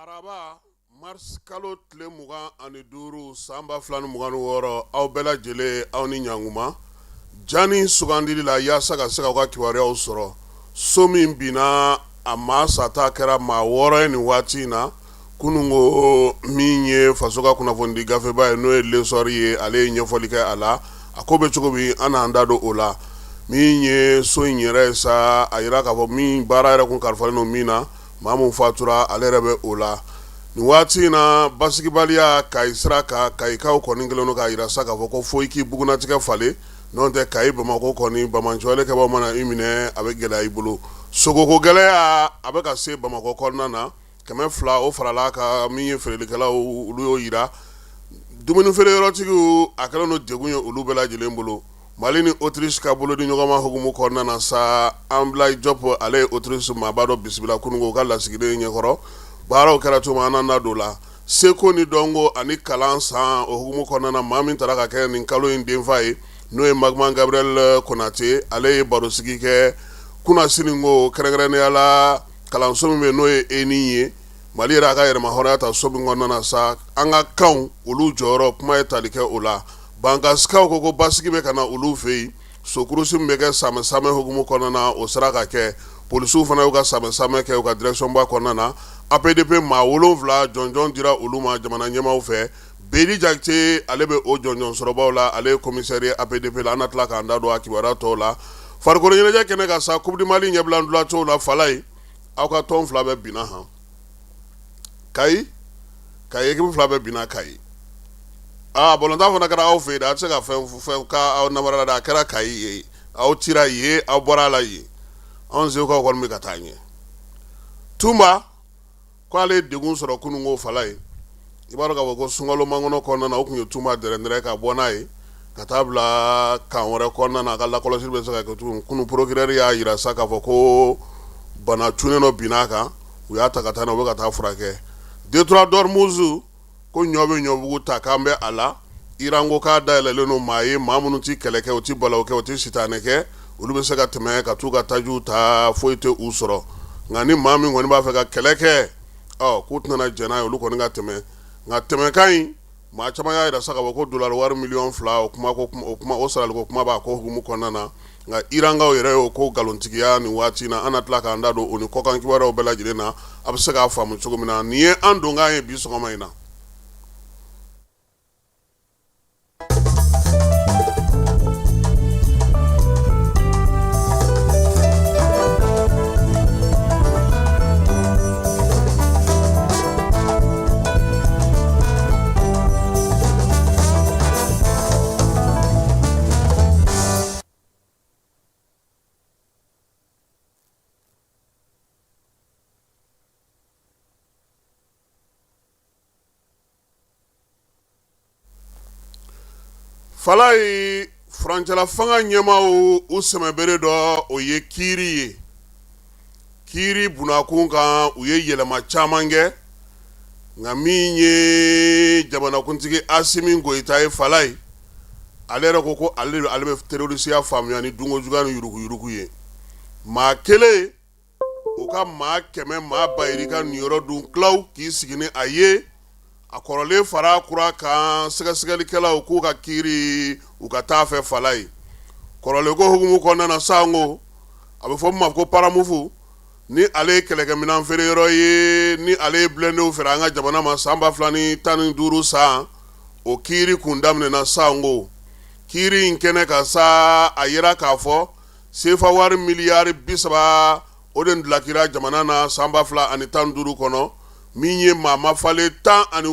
Araba mars kalo tile 25 san 2026 aw bɛɛ lajɛlen aw ni ɲankuma jani sugandili la yaasa ka se ka ka kibaruyaw sɔrɔ so min binna a maa sata kɛra maa 6 ye nin waati in na kunungo min ye faso ka kunnafoni gafeba ye n'o ye lesɔri ye ale ye ɲɛfɔli kɛ a la a ko bɛ cogo min an n'an da don o la min ye so in yɛrɛ ye sa a yira k'a fɔ min baara yɛrɛ kun kalifalen don min na maa mun fatura ale yɛrɛ bɛ o la nin waati in na basigibaliya Kayi sira kan Kayikaw kɔni kɛlen don k'a yira sa k'a fɔ ko fo i k'i bugunatigɛ falen n'o tɛ Kayi Bamako kɔni Bamancɔle kɛbaaw mana i minɛ a bɛ gɛlɛya i bolo sogoko gɛlɛya a bɛ ka se Bamako kɔnɔna na 200 o farala ka min ye feerelikɛlaw olu y'o yira dumuni feere yɔrɔtigiw a kɛlen don degun ye olu bɛɛ lajɛlen bolo Mali ni Autriche ka bolo di ɲɔgɔnma hukumu kɔnɔna na sa Abdoulaye Diop ale ye Autriche maaba dɔ bisimila kunungo ka lasigiden ɲɛkɔrɔ baaraw kɛra tuma an na do la seko ni dɔnko ani kalan san o hukumu kɔnɔna na maa min taara ka kɛ nin kalo in denfa ye n'o ye Magman Gabriel Konate ale ye barosigi kɛ kunasini ko kɛrɛnkɛrɛnnenya la kalanso min bɛ n'o ye ENI ye Mali yɛrɛ a ka yɛrɛma hɔrɔnya ta so min kɔnɔna na sa an ka kanw olu jɔyɔrɔ kuma ye tali kɛ o la Bankasikaw ko basigi bɛ ka na olu fɛ yen sokurusi min bɛ kɛ samɛ hukumu kɔnɔna na o sera ka kɛ polisiw fana y'u ka samɛ kɛ u ka directionba kɔnɔna na APDP maa 7 jɔnjɔn dira olu ma jamana ɲɛmaaw fɛ Bedi Jakite ale bɛ o jɔnjɔn sɔrɔbaw la ale ye commissaire ye APDP la an na tila k'an da don a kibaruya tɔw la farikolo ɲɛnajɛ kɛnɛ kan sa Coupe du Mali ɲɛbila ndolanci la Falaye aw ka tɔn 2 bɛ binna han Kayi équipe 2 bɛ binna Kayi bɔlɔntan fana kɛra aw fɛ yen a tɛ se ka fɛn ka aw namarala da a kɛra Kayi ye aw cira ye aw bɔra la ye anw sekukaw kɔni bɛ ka taa ɲɛ Tumba ko ale ye degun sɔrɔ kunungo Falaye i b'a dɔn k'a fɔ ko sunkalo mangɔnɔ kɔnɔna na o tun ye Tumba dɛrɛndɛrɛ ka bɔ n'a ye ka taa bila kan wɛrɛ kɔnɔna na a ka lakɔlɔsili bɛ se ka kɛ tuguni kunu procureur y'a yira sa k'a fɔ ko bana cunnen dɔ binn'a kan u y'a ta ka taa n'a u bɛ ka taa furakɛ Detroit Dormuzu ko ɲɔ bɛ ɲɔbugu ta k'an bɛ a la Iran ko k'a dayɛlɛlen don maa ye maa minnu ti kɛlɛ kɛ u ti balawu kɛ u ti sitanɛ kɛ olu bɛ se ka tɛmɛ ka t'u ka tajiw ta foyi tɛ u sɔrɔ nka ni maa min kɔni b'a fɛ ka kɛlɛ kɛ k'u tɛna jɛn n'a ye olu kɔni ka tɛmɛ nka tɛmɛkan in maa caman y'a yira sa k'a fɔ ko dollar wari miliyɔn 2 o saraliko kuma b'a ko hukumu kɔnɔna na nka Irankaw yɛrɛ y'o ko nkalontigiya nin waati in na an na tila k'an da don o ni kɔkan kibaruyaw bɛɛ lajɛlen na a bɛ se k'a faamu cogo min na nin ye an donkan ye bi sɔgɔma in na. Falaye furancɛla fanga ɲɛmaaw u sɛmɛbere dɔ o ye kiiri ye kiiri bunakun kan u ye yɛlɛma caman kɛ nka min ye jamanakuntigi Asimi Goyita ye Falaye ale yɛrɛ ko ale bɛ terrorisiya faamuya ni dunkojuguya ni yuruguyurugu ye maa kelen u ka maa 100 maa bayirika niyɔrɔ dun kilaw k'i sigi ni a ye a kɔrɔlen fara kura kan sɛgɛsɛgɛlikɛlaw k'u ka kiiri u ka taa fɛ Falaye kɔrɔlen ko hukumu kɔnɔna na sango a bɛ fɔ min ma ko paramufu ni ale ye kɛlɛkɛminɛn feere yɔrɔ ye ni ale ye blindéw feere an ka jamana ma san 2015 san o kiiri kun daminɛna sango kiiri in kɛnɛ kan sa a yira k'a fɔ sefa wari miliyari 30 o de dilakira jamana na san 2015 kɔnɔ min ye maa mafalen 17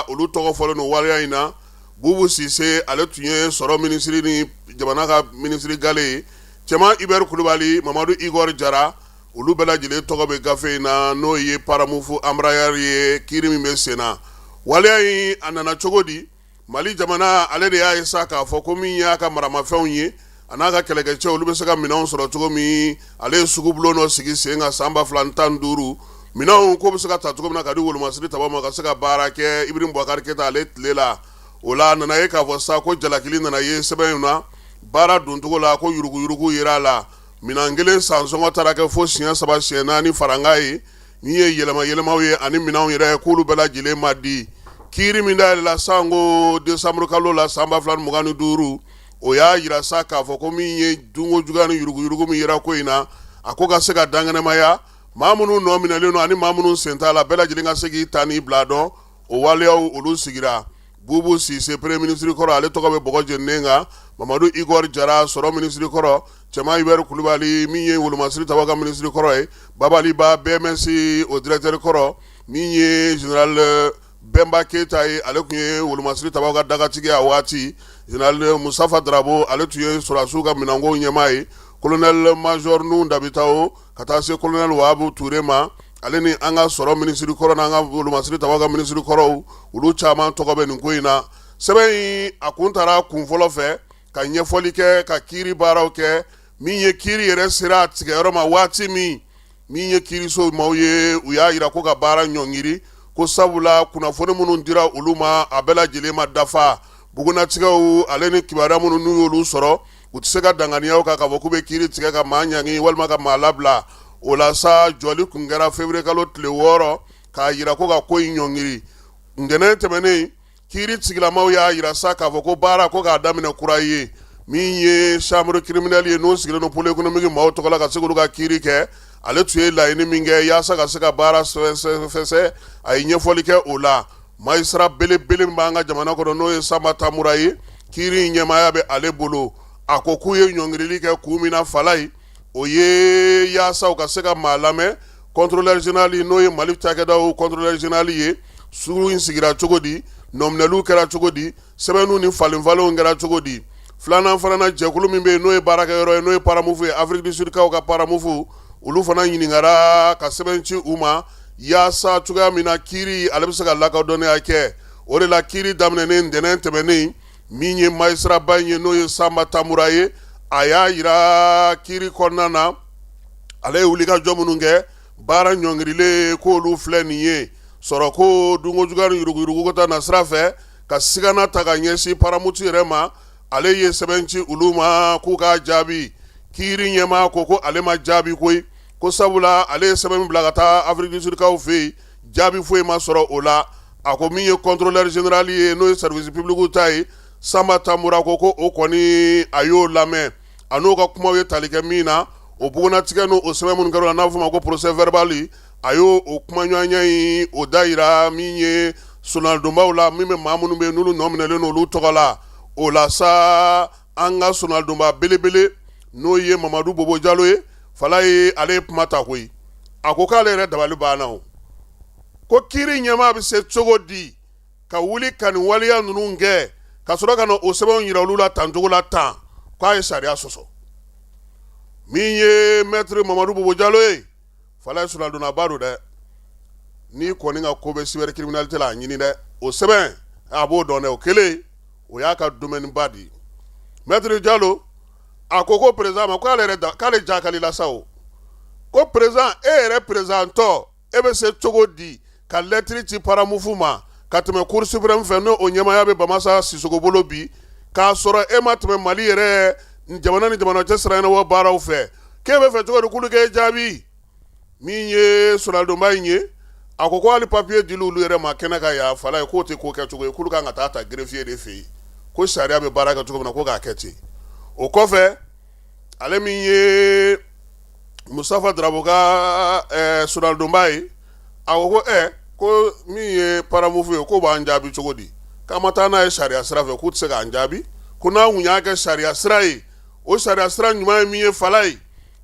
olu tɔgɔ fɔlen don waleya in na Bubu Sise ale tun ye sɔrɔ minisiri ni jamana ka minisiri gale ye cɛman Ibɛri Kulubali Mamadu Igor Jara olu bɛɛ lajɛlen tɔgɔ bɛ gafe in na n'o ye paramufu Embraer ye kiiri min bɛ sen na waleya in a nana cogo di Mali jamana ale de y'a ye sa k'a fɔ ko min y'a ka maramafɛnw ye a n'a ka kɛlɛkɛcɛ olu bɛ se ka minɛnw sɔrɔ cogo min ale ye sugubulon dɔ sigi sen kan san 2015 minɛnw ko bɛ se ka ta cogo min na ka di wolomasiri taba ma ka se ka baara kɛ Ibrahim Boubacar Keita ale tile la o la a nana ye k'a fɔ sa ko jalakili nana ye sɛbɛn in na baara doncogo la ko yuruguyurugu yera a la minɛn kelen san sɔngɔ taara kɛ fo siɲɛ 3 siɲɛ 4 faranga ye min ye yɛlɛmaw ye ani minanw yɛrɛ k'olu bɛɛ lajɛlen ma di kiiri min dayɛlɛla sango desanburu kalo la san 2025 o y'a yira sa k'a fɔ ko min ye dunko juguya ni yuruguyurugu min yera ko in na a ko ka se ka dankɛnɛmaya maa minnu nɔ minɛlen don ani maa minnu sen t'a la bɛɛ lajɛlen ka se k'i ta n'i bila dɔn o waleyaw olu sigira Bubu Sise premier ministre kɔrɔ ale tɔgɔ bɛ bɔgɔ jeninen kan Mamadu Igor Jara sɔrɔ ministre kɔrɔ Cɛma Hubert Kulibali min ye Wolomasiri Tabaga ka ministre kɔrɔ ye Babali Ba BMS o directeur kɔrɔ min ye général Bemba Keita ye ale tun ye Wolomasiri Tabaga ka dagatigi a waati général Musafa Darabo ale tun ye Sɔrɔdasiw ka minanko ɲɛmaa ye colonel major Nuhu Dabitao ka taa se colonel Wahabu Ture ma ale ni an ka sɔrɔ ministre kɔrɔ n'an ka Wolomasiri Tabaga ka ministre kɔrɔw olu caman tɔgɔ bɛ nin ko in na sɛbɛn in a kun taara kun fɔlɔ fɛ ka ɲɛfɔli kɛ ka kiiri baaraw kɛ min ye kiiri yɛrɛ sera a tigɛyɔrɔ ma waati min ye kiiriso maaw ye u y'a yira ko ka baara ɲɔngiri ko sabula kunnafoni minnu dira olu ma a bɛɛ lajɛlen ma dafa bugunatigɛw ale ni kibaruya minnu n'u y'olu sɔrɔ u tɛ se ka danganiyaw kan k'a fɔ k'u bɛ kiiri tigɛ ka maa ɲangi walima ka maa labila o la sa jɔli kun kɛra février kalo tile 6 k'a yira ko ka ko in ɲɔngiri ntɛnɛn tɛmɛnen kiiri tigilamaw y'a yira sa k'a fɔ ko baara ko k'a daminɛ kura ye min ye chambre criminelle ye n'o sigilen don pôle économique maaw tɔgɔ la ka se k'olu ka kiiri kɛ ale tun ye laɲini min kɛ yaasa ka se ka baara fɛsɛ a ye ɲɛfɔli kɛ o la magistrat belebele min b'an ka jamana kɔnɔ n'o ye Samba Tamura ye kiiri in ɲɛmaaya bɛ ale bolo a ko k'u ye ɲɔngirili kɛ kun min na Falaye o ye yaasa u ka se ka maa lamɛn contrôleur général n'o ye Mali cakɛdaw contrôleur général ye sugu in sigira cogo di nominaliw kɛra cogo di sɛbɛnnu ni falenfalenw kɛra cogo di filanan fana na jɛkulu min bɛ yen n'o ye baarakɛyɔrɔ ye n'o ye paramufu ye Afrique du Sud kaw ka paramufu olu fana ɲiningara ka sɛbɛnci u ma yaasa cogoya min na kiiri ale bɛ se ka lakɔdɔnnenya kɛ o de la kiiri daminɛnen ntɛnɛn tɛmɛnen min ye magistrat ba in ye n'o ye Samba Tamura ye a y'a yira kiiri kɔnɔna na ale ye wulikajɔ minnu kɛ baara ɲɔngirilen k'olu filɛ nin ye sɔrɔ ko dunko juguya ni yuruguyurugu ko ta na sira fɛ ka sigana ta ka ɲɛsin paramutu yɛrɛ ma ale ye sɛbɛnci olu ma k'u k'a jaabi kiiri ɲɛma ko ale ma jaabi koyi ko sabula ale ye sɛbɛn bila ka taa Afrique du Sud kaw fɛ yen jaabi foyi ma sɔrɔ o la a ko min ye contrôleur général ye n'o ye service public ta ye Samba Tamura ko o kɔni a y'o lamɛn a n'o ka kumaw ye tali kɛ min na o bugunatigɛ n'o sɛbɛn minnu kɛra n'a bɛ f'o ma ko procès verbal a y'o kuma ɲɔgɔnya in o da yira min ye sonaldonbaw la min bɛ maa minnu bɛ yen n'olu nɔ minɛlen n'olu tɔgɔ la o la sa an ka sonaldonba belebele n'o ye Mamadu Bobo Jalo ye Falaye ale ye kuma ta koyi a ko k'ale yɛrɛ dabali banna o ko kiiri ɲɛmaa bɛ se cogo di ka wuli ka nin waleya ninnu kɛ ka sɔrɔ ka na o sɛbɛnw yira olu la tancogo la tan k'a ye sariya sɔsɔ min ye maître Mamadu Bobo Jalo ye Falaye sonaldonnaba don dɛ n'i kɔni ka ko bɛ cybercriminalité la a ɲini dɛ o sɛbɛn a b'o dɔn dɛ o kelen o y'a ka domaine ba de ye maître Jalo a ko président ma k'ale jakalila sa o ko président e yɛrɛ président tɔ e bɛ se cogo di ka lettre ci paramufu ma ka tɛmɛ cour suprême fɛ n'o ɲɛmaaya bɛ Bamasa Sisoko bolo bi k'a sɔrɔ e ma tɛmɛ Mali yɛrɛ jamana ni jamana cɛ sira ɲɛnabɔ baaraw fɛ k'e bɛ fɛ cogo di k'olu k'e jaabi min ye sonaldonba in ye a ko hali papier dili olu yɛrɛ ma kɛnɛ ka yan Falaye k'o tɛ ko kɛ cogo ye k'olu kan ka taa greffier de fɛ yen ko sariya bɛ baara kɛ cogo min na ko k'a kɛ ten o kɔfɛ ale min ye Musafa Darabo ka sonaldonba ye a ko ko min ye paramufu ye k'o b'an jaabi cogo di k'an ma taa n'a ye sariya sira fɛ k'u tɛ se k'an jaabi ko n'an kun y'a kɛ sariya sira ye o sariya sira ɲuman ye min ye Falaye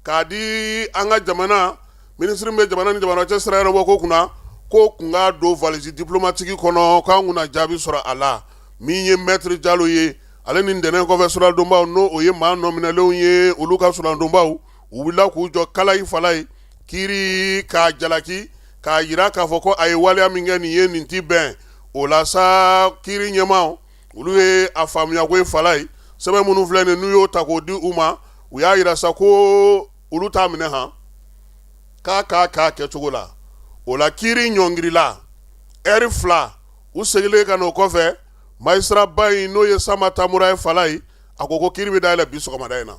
k'a di an ka jamana ministre bɛ jamana ni jamana cɛ sira ɲɛnabɔ ko kunna ko kun ka don valise diplomatique kɔnɔ k'an kun na jaabi sɔrɔ a la min ye maître Jalo ye ale ni ntɛnɛn kɔfɛ sonaldonbaw n'o o ye maa nɔminɛlenw ye olu ka sonaldonbaw u wulila k'u jɔ Kalayi Falaye kiiri k'a jalaki k'a yira k'a fɔ ko a ye waleya min kɛ nin ye nin ti bɛn o la sa kiiri ɲɛmaaw olu ye a faamuya ko ye Falaye sɛbɛn minnu filɛ nin n'u y'o ta k'o di u ma u y'a yira sa ko olu t'a minɛ han k'a kɛ cogo la o la kiiri ɲɔngirila heure 2 u segilen ka n'o kɔfɛ magistrat ba in n'o ye Samba Tamura ye Falaye a ko kiiri bɛ dayɛlɛ bi sɔgɔmada in na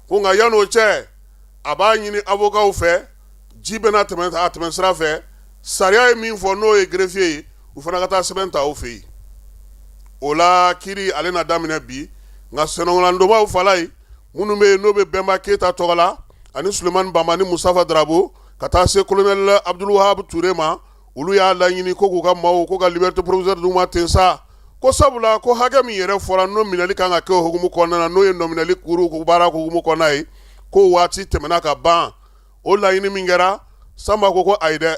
ko nka yan'o cɛ a b'a ɲini avocat fɛ ji bɛ n'a tɛmɛ sira fɛ sariya ye min fɔ n'o ye greffier ye u fana ka taa sɛbɛn ta o fɛ yen. O la kiiri ale na daminɛ bi nka sɛnɛŋɔlandonbaw fala ye minnu bɛ yen n'o bɛ Bɛnba Keyita tɔgɔ la ani Sulemani Banba ni Musafa Darabo ka taa se colonel Abdulwahab Ture ma olu y'a laɲini ko k'u ka maaw ko ka liberté provisoire d'u ma ten sa ko sabula ko hakɛ min yɛrɛ fɔra n'o minɛli kan ka kɛ o hukumu kɔnɔna na n'o ye nominali kuru ko baara hukumu kɔnɔna ye k'o waati tɛmɛna ka ban o laɲini min kɛra Sanba ko ayi dɛ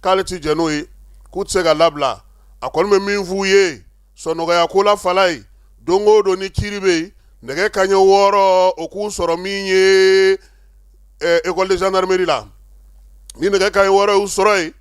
k'ale ti jɛ n'o ye k'u tɛ se ka labila a kɔni bɛ min f'u ye sɔnɔgɔya ko la fala ye don o don ni kiiri bɛ yen nɛgɛ kanɲɛ 6 o k'u sɔrɔ min ye école de gendarmerie la ni nɛgɛ kanɲɛ 6 y'u sɔrɔ yen